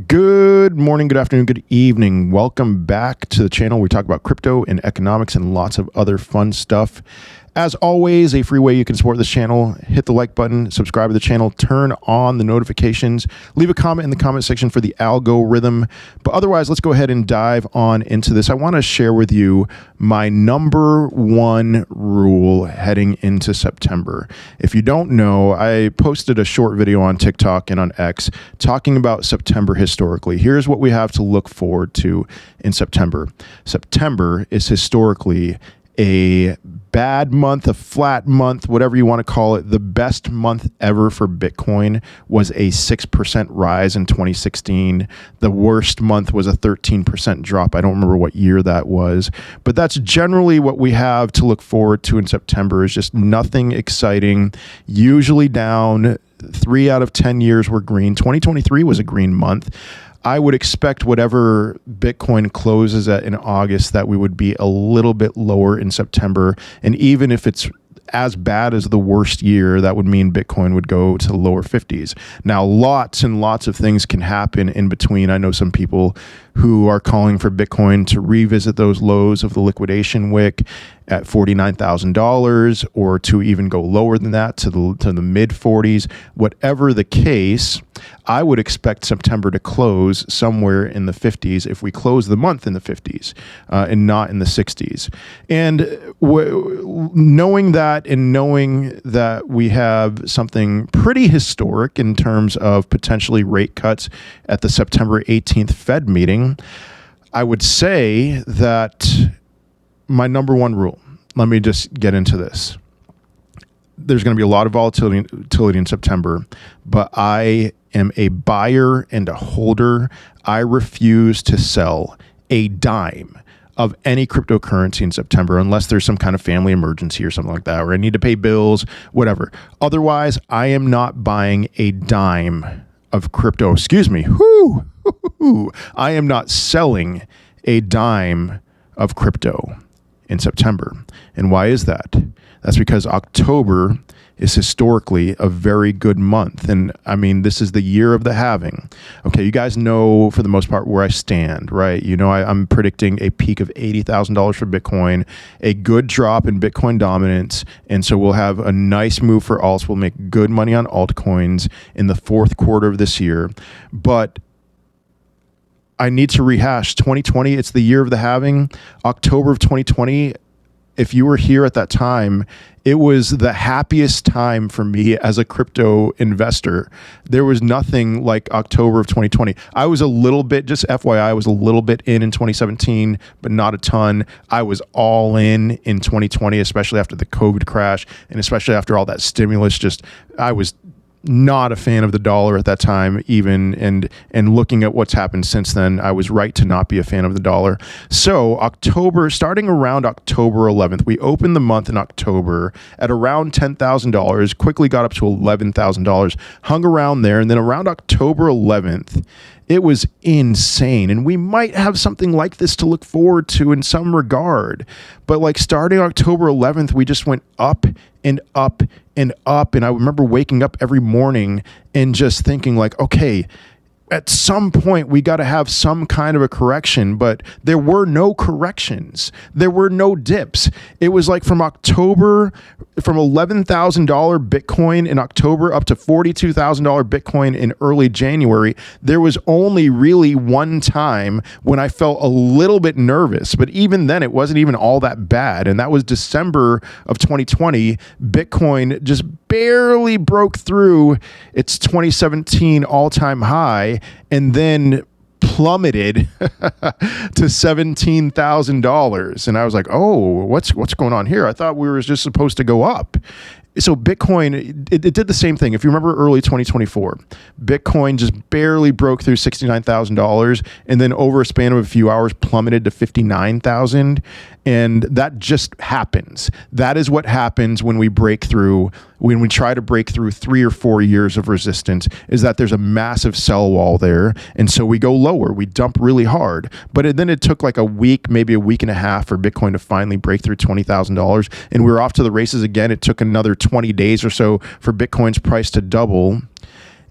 Good morning, good afternoon, good evening. Welcome back to the channel. We talk about crypto and economics and lots of other fun stuff. As always, a free way you can support this channel. Hit the like button, subscribe to the channel, turn on the notifications, leave a comment in the comment section for the algorithm. But otherwise, let's go ahead and dive on into this. I want to share with you my number one rule heading into September. If you don't know, I posted a short video on TikTok and on X talking about September historically. Here's what we have to look forward to in September. September is historically a bad month, a flat month, whatever you want to call it. The best month ever for Bitcoin was a 6% rise in 2016. The worst month was a 13% drop. I don't remember what year that was, but that's generally what we have to look forward to in September. Is just nothing exciting, usually down. 3 out of 10 years were green. 2023 was a green month. I would expect whatever Bitcoin closes at in August that we would be a little bit lower in September. And even if it's as bad as the worst year, that would mean Bitcoin would go to the lower 50s. Now, lots and lots of things can happen in between. I know some people who are calling for Bitcoin to revisit those lows of the liquidation wick at $49,000 or to even go lower than that to the mid 40s. Whatever the case, I would expect September to close somewhere in the 50s if we close the month in the 50s and not in the 60s. And knowing that and knowing that we have something pretty historic in terms of potentially rate cuts at the September 18th Fed meeting, I would say that my number one rule, let me just get into this. There's going to be a lot of volatility in September, but I am a buyer and a holder. I refuse to sell a dime of any cryptocurrency in September unless there's some kind of family emergency or something like that, or I need to pay bills, whatever. Otherwise, I am not buying a dime of crypto. Excuse me. I am not selling a dime of crypto in September. And why is that? That's because October is historically a very good month. And I mean, this is the year of the halving. Okay, you guys know for the most part where I stand, right? You know, I'm predicting a peak of $80,000 for Bitcoin, a good drop in Bitcoin dominance. And so we'll have a nice move for alts. We'll make good money on altcoins in the fourth quarter of this year. But I need to rehash 2020. It's the year of the halving. October of 2020. If you were here at that time, it was the happiest time for me as a crypto investor. There was nothing like October of 2020. I was a little bit, just FYI, I was a little bit in 2017, but not a ton. I was all in 2020, especially after the COVID crash and especially after all that stimulus. I was not a fan of the dollar at that time even, and looking at what's happened since then, I was right to not be a fan of the dollar. So starting around October 11th, we opened the month in October at around $10,000, quickly got up to $11,000, hung around there, and then around October 11th, it was insane. And we might have something like this to look forward to in some regard. But like starting October 11th, we just went up and up and up. And I remember waking up every morning and just thinking like, okay, at some point we got to have some kind of a correction, but there were no corrections. There were no dips. It was like from $11,000 Bitcoin in October up to $42,000 Bitcoin in early January. There was only really one time when I felt a little bit nervous, but even then it wasn't even all that bad. And that was December of 2020. Bitcoin just barely broke through its 2017 all-time high and then plummeted to $17,000. And I was like, oh, what's going on here? I thought we were just supposed to go up. So Bitcoin, it did the same thing. If you remember early 2024, Bitcoin just barely broke through $69,000 and then over a span of a few hours plummeted to $59,000. And that just happens. That is what happens when we break through, when we try to break through 3 or 4 years of resistance, is that there's a massive sell wall there. And so we go lower, we dump really hard. But then it took like a week, maybe a week and a half for Bitcoin to finally break through $20,000. And we were off to the races again. It took another 20 days or so for Bitcoin's price to double.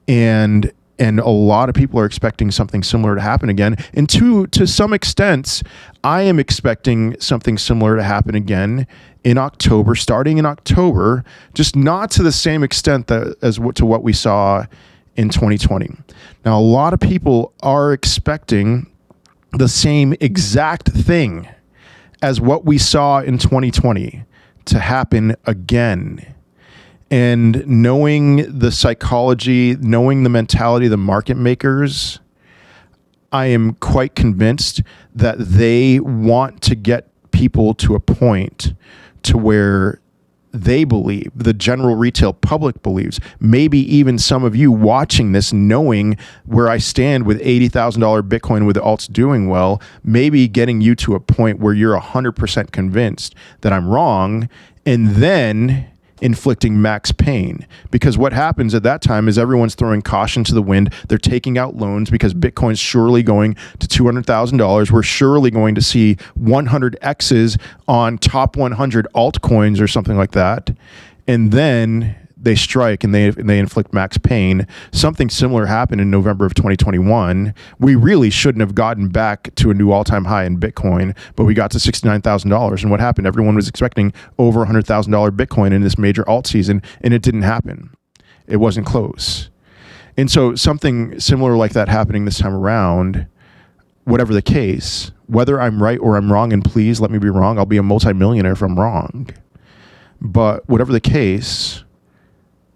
And And a lot of people are expecting something similar to happen again. And to some extent, I am expecting something similar to happen again in October, starting in October, just not to the same extent to what we saw in 2020. Now, a lot of people are expecting the same exact thing as what we saw in 2020 to happen again. And knowing the psychology, knowing the mentality of the market makers, I am quite convinced that they want to get people to a point to where they believe, the general retail public believes, maybe even some of you watching this knowing where I stand with $80,000 Bitcoin with the alts doing well, maybe getting you to a point where you're 100% convinced that I'm wrong, and then inflicting max pain. Because what happens at that time is everyone's throwing caution to the wind. They're taking out loans because Bitcoin's surely going to $200,000. We're surely going to see 100Xs on top 100 altcoins or something like that. And then they strike and they inflict max pain. Something similar happened in November of 2021. We really shouldn't have gotten back to a new all-time high in Bitcoin, but we got to $69,000. And what happened? Everyone was expecting over $100,000 Bitcoin in this major alt season, and it didn't happen. It wasn't close. And so something similar like that happening this time around, whatever the case, whether I'm right or I'm wrong, and please let me be wrong, I'll be a multimillionaire if I'm wrong. But whatever the case,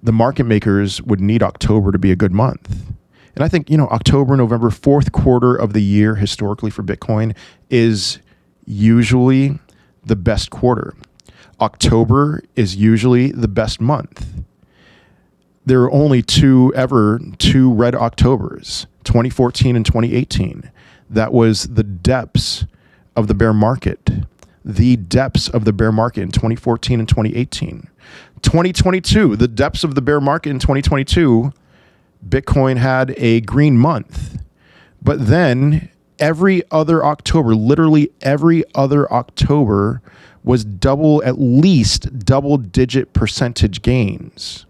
the market makers would need October to be a good month. And I think, October, November, fourth quarter of the year historically for Bitcoin is usually the best quarter. October is usually the best month. There are only two red Octobers, 2014 and 2018. That was the depths of the bear market. The depths of the bear market in 2014 and 2018. 2022, the depths of the bear market in 2022, Bitcoin had a green month. But then every other October, literally every other October, was at least double-digit percentage gains.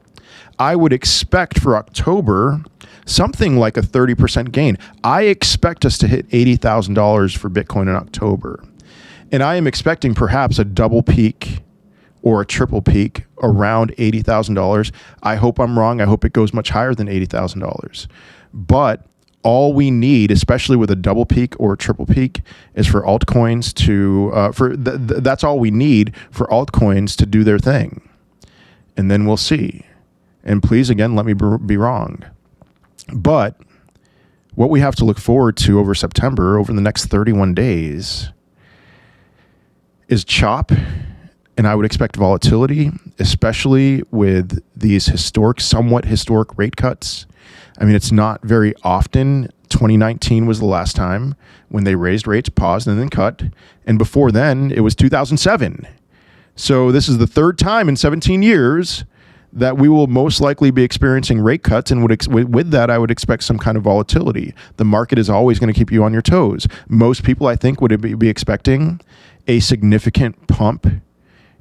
I would expect for October something like a 30% gain. I expect us to hit $80,000 for Bitcoin in October. And I am expecting perhaps a double peak or a triple peak around $80,000. I hope I'm wrong. I hope it goes much higher than $80,000. But all we need, especially with a double peak or a triple peak, is for altcoins to, that's all we need for altcoins to do their thing. And then we'll see. And please, again, let me be wrong. But what we have to look forward to over September, over the next 31 days, is chop. And I would expect volatility, especially with these somewhat historic rate cuts. I mean, it's not very often. 2019 was the last time when they raised rates, paused, and then cut. And before then, it was 2007. So this is the third time in 17 years that we will most likely be experiencing rate cuts. And with that, I would expect some kind of volatility. The market is always going to keep you on your toes. Most people, I think, would be expecting a significant pump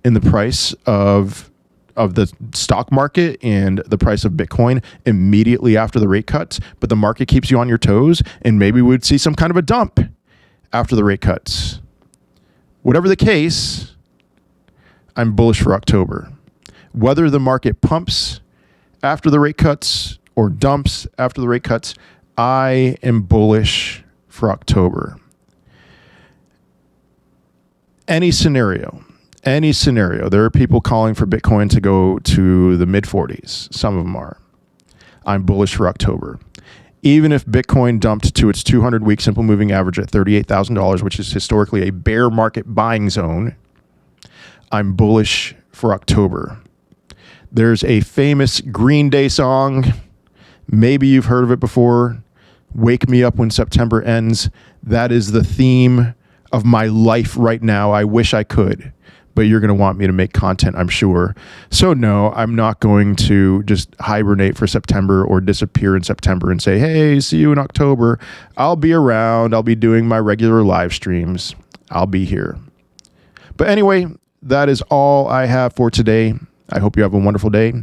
in the price of the stock market and the price of Bitcoin immediately after the rate cuts, but the market keeps you on your toes, and maybe we would see some kind of a dump after the rate cuts. Whatever the case, I'm bullish for October. Whether the market pumps after the rate cuts or dumps after the rate cuts, I am bullish for October. Any scenario, there are people calling for Bitcoin to go to the mid-40s. Some of them are. I'm bullish for October. Even if Bitcoin dumped to its 200-week simple moving average at $38,000, which is historically a bear market buying zone, I'm bullish for October. There's a famous Green Day song. Maybe you've heard of it before. Wake Me Up When September Ends. That is the theme of my life right now. I wish I could. But you're going to want me to make content, I'm sure. So no, I'm not going to just hibernate for September or disappear in September and say, hey, see you in October. I'll be around. I'll be doing my regular live streams. I'll be here. But anyway, that is all I have for today. I hope you have a wonderful day.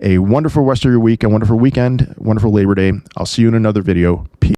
a wonderful rest of your week, a wonderful weekend, wonderful Labor Day. I'll see you in another video. Peace.